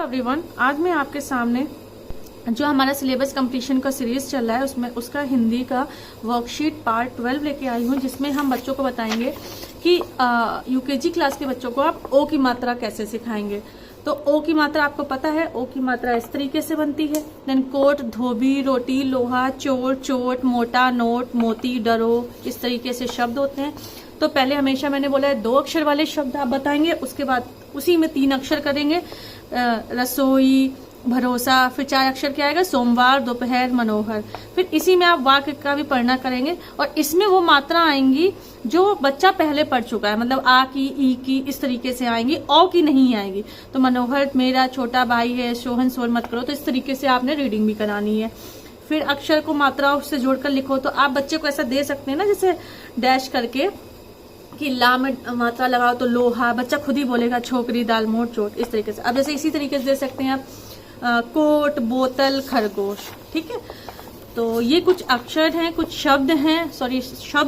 Everyone, आज मैं आपके सामने जो हमारा सिलेबस कंप्लीशन का सीरीज चल रहा है उसमें उसका हिंदी का वर्कशीट पार्ट 12 लेके आई हूँ, जिसमें हम बच्चों को बताएंगे कि यूकेजी क्लास के बच्चों को आप ओ की मात्रा कैसे सिखाएंगे। तो ओ की मात्रा आपको पता है, ओ की मात्रा इस तरीके से बनती है। देन कोट, धोबी, रोटी, लोहा, चोर, चोट, मोटा, नोट, मोती, डरो, इस तरीके से शब्द होते हैं। तो पहले हमेशा मैंने बोला है 2 अक्षर वाले शब्द आप बताएंगे, उसके बाद उसी में 3 अक्षर करेंगे। रसोई, भरोसा, फिर 4 अक्षर क्या आएगा, सोमवार, दोपहर, मनोहर। फिर इसी में आप वाक्य का भी पढ़ना करेंगे और इसमें वो मात्रा आएंगी जो बच्चा पहले पढ़ चुका है, मतलब आ की, ई की, इस तरीके से आएंगी, औ की नहीं आएगी। तो मनोहर मेरा छोटा भाई है, सोहन शोर मत करो, तो इस तरीके से आपने रीडिंग भी करानी है। फिर अक्षर को मात्राओं से जोड़कर लिखो। तो आप बच्चे को ऐसा दे सकते हैं ना, जैसे डैश करके कि ला में मात्रा लगाओ तो लोहा, बच्चा खुद ही बोलेगा छोकरी, दाल, मोट, चोट, इस तरीके से। अब जैसे इसी तरीके से दे सकते हैं आप कोट, बोतल, खरगोश। ठीक है, तो ये कुछ अक्षर हैं, कुछ शब्द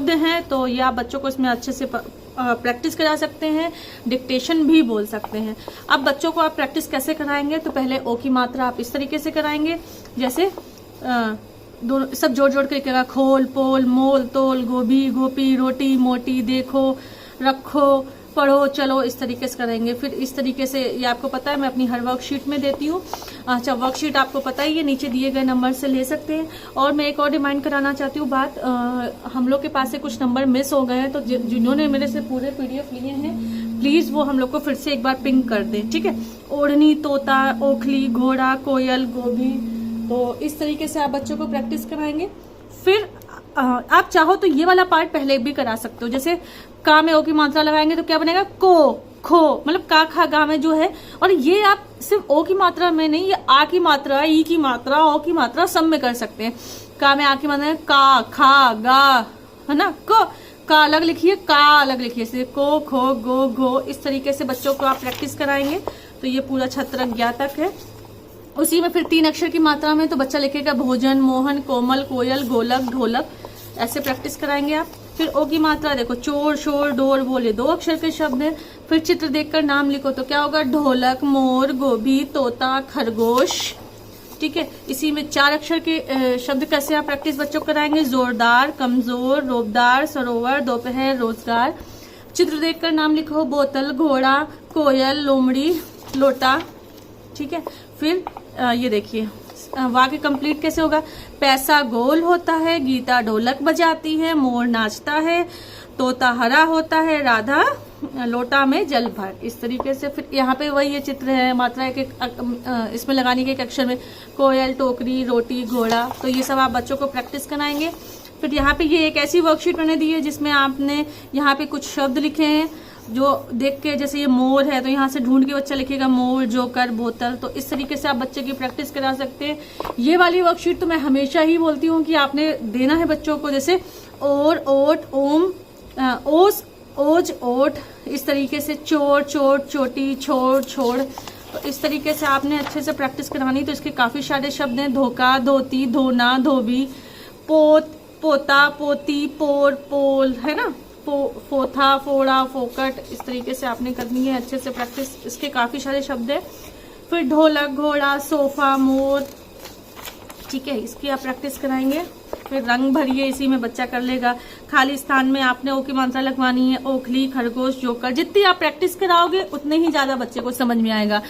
हैं। तो ये आप बच्चों को इसमें अच्छे से प्रैक्टिस करा सकते हैं, डिक्टेशन भी बोल सकते हैं। अब बच्चों को आप प्रैक्टिस कैसे कराएंगे, तो पहले ओ की मात्रा आप इस तरीके से कराएंगे, जैसे दोनों सब जोड़ जोड़ के कहेगा, खोल, पोल, मोल, तोल, गोभी, गोपी, रोटी, मोटी, देखो, रखो, पढ़ो, चलो, इस तरीके से करेंगे। फिर इस तरीके से, ये आपको पता है मैं अपनी हर वर्कशीट में देती हूँ। अच्छा, वर्कशीट आपको पता ही है, नीचे दिए गए नंबर से ले सकते हैं। और मैं एक और रिमाइंड कराना चाहती हूँ बात, हम लोग के पास से कुछ नंबर मिस हो गए हैं, तो जिन्होंने मेरे से पूरे PDF लिए हैं प्लीज वो हम लोग को फिर से एक बार पिंक कर दें। ठीक है, ओढ़नी, तोता, ओखली, घोड़ा, कोयल, गोभी। तो इस तरीके से आप बच्चों को प्रैक्टिस कराएंगे। फिर आप चाहो तो ये वाला पार्ट पहले भी करा सकते हो, जैसे का में ओ की मात्रा लगाएंगे तो क्या बनेगा, को, खो, मतलब का, खा, गा में जो है। और ये आप सिर्फ ओ की मात्रा में नहीं, ये आ की मात्रा, ई की मात्रा, ओ की मात्रा सब में कर सकते हैं। का में आ की मात्रा का, खा, गा, है ना, को, का अलग लिखिए, का अलग लिखिए, से को, खो, गो, घो। इस तरीके से बच्चों को आप प्रैक्टिस कराएंगे। तो ये पूरा छत्रक ज्ञा तक है। उसी में फिर 3 अक्षर की मात्रा में तो बच्चा लिखेगा भोजन, मोहन, कोमल, कोयल, गोलक, ढोलक, ऐसे प्रैक्टिस कराएंगे आप। फिर ओ की मात्रा देखो, चोर, शोर, डोर, बोले 2 अक्षर के शब्द हैं। फिर चित्र देखकर नाम लिखो, तो क्या होगा, ढोलक, मोर, गोभी, तोता, खरगोश। ठीक है, इसी में 4 अक्षर के शब्द कैसे आप प्रैक्टिस बच्चों को कराएंगे, जोरदार, कमजोर, रोबदार, सरोवर, दोपहर, रोजगार। चित्र देखकर नाम लिखो, बोतल, घोड़ा, कोयल, लोमड़ी, लोटा। ठीक है, फिर ये देखिए वाक्य कंप्लीट कैसे होगा, पैसा गोल होता है, गीता ढोलक बजाती है, मोर नाचता है, तोता हरा होता है, राधा लोटा में जल भर। इस तरीके से फिर यहाँ पे वही ये चित्र है, मात्रा एक इसमें लगाने के एक अक्षर में, कोयल, टोकरी, रोटी, घोड़ा। तो ये सब आप बच्चों को प्रैक्टिस कराएंगे। फिर यहाँ पे ये एक ऐसी वर्कशीट मैंने दी है जिसमें आपने यहाँ पे कुछ शब्द लिखे हैं जो देख के, जैसे ये मोर है तो यहाँ से ढूंढ के बच्चा लिखेगा मोर, जोकर, बोतल। तो इस तरीके से आप बच्चे की प्रैक्टिस करा सकते हैं। ये वाली वर्कशीट तो मैं हमेशा ही बोलती हूँ कि आपने देना है बच्चों को, जैसे और, ओट, ओम, ओस, ओज, ओट, इस तरीके से चोर, चोट, चोटी, छोड़, छोड़। तो इस तरीके से आपने अच्छे से प्रैक्टिस करानी। तो इसके काफी सारे शब्द हैं, धोखा, धोती, धोना, धोबी, पोत, पोता, पोती, पोर, पोल, है ना, फोथा, फोड़ा, फोकट। इस तरीके से आपने करनी है अच्छे से प्रैक्टिस। इसके काफी सारे शब्द है। फिर ढोलक, घोड़ा, सोफा, मोर। ठीक है, इसकी आप प्रैक्टिस कराएंगे। फिर रंग भरिए, इसी में बच्चा कर लेगा। खाली स्थान में आपने ओ की मात्रा लगवानी है, ओखली, खरगोश, जोकर। जितनी आप प्रैक्टिस कराओगे उतने ही ज्यादा बच्चे को समझ में आएगा।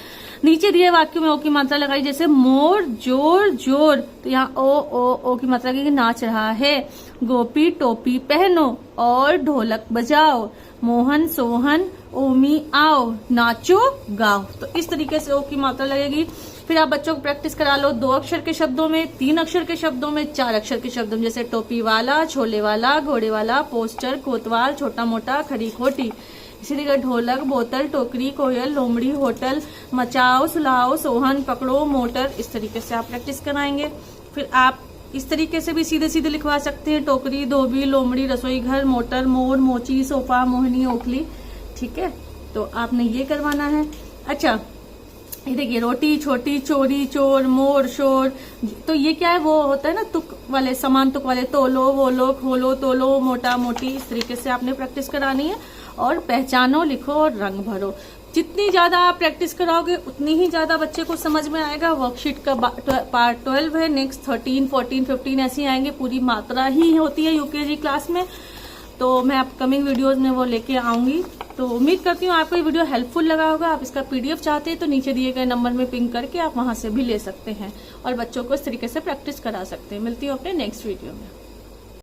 नीचे दिए वाक्य में ओ की मात्रा लगाई, जैसे मोर, जोर, जोर, तो यहाँ ओ की मात्रा की नाच रहा है। गोपी, टोपी पहनो और ढोलक बजाओ। मोहन, सोहन, ओमी, आओ, नाचो, गाओ। तो इस तरीके से ओ की मात्रा लगेगी। फिर आप बच्चों को प्रैक्टिस करा लो 2 अक्षर के शब्दों में, 3 अक्षर के शब्दों में, 4 अक्षर के शब्दों में, जैसे टोपी वाला, छोले वाला, घोड़े वाला, पोस्टर, कोतवाल, छोटा मोटा, खड़ी खोटी। इसी तरह ढोलक, बोतल, टोकरी, कोयल, लोमड़ी, होटल, मचाओ, सुलाओ, सोहन, पकड़ो, मोटर। इस तरीके से आप प्रैक्टिस कराएंगे। फिर आप इस तरीके से भी सीधे सीधे लिखवा सकते हैं, टोकरी, धोबी, लोमड़ी, रसोई घर, मोटर, मोर, मोची, सोफा, मोहनी, ओखली। ठीक है, तो आपने ये करवाना है। अच्छा, ये देखिए, रोटी, छोटी, चोरी, चोर, मोर, शोर। तो ये क्या है, वो होता है ना तुक वाले, समान तुक वाले, तोलो, वोलो, खोलो, तोलो, मोटा, मोटी। इस तरीके से आपने प्रैक्टिस करानी है। और पहचानो, लिखो और रंग भरो। जितनी ज्यादा आप प्रैक्टिस कराओगे उतनी ही ज्यादा बच्चे को समझ में आएगा। वर्कशीट का पार्ट 12 है, नेक्स्ट 13, 14, 15 ऐसे आएंगे, पूरी मात्रा ही होती है यूकेजी क्लास में। तो मैं अपकमिंग वीडियोस में वो लेके आऊंगी। तो उम्मीद करती हूँ आपको ये वीडियो हेल्पफुल लगा होगा। आप इसका PDF चाहते हैं तो नीचे दिए गए नंबर में पिंग करके आप वहां से भी ले सकते हैं और बच्चों को इस तरीके से प्रैक्टिस करा सकते हैं। मिलती हूँ अपने नेक्स्ट वीडियो में।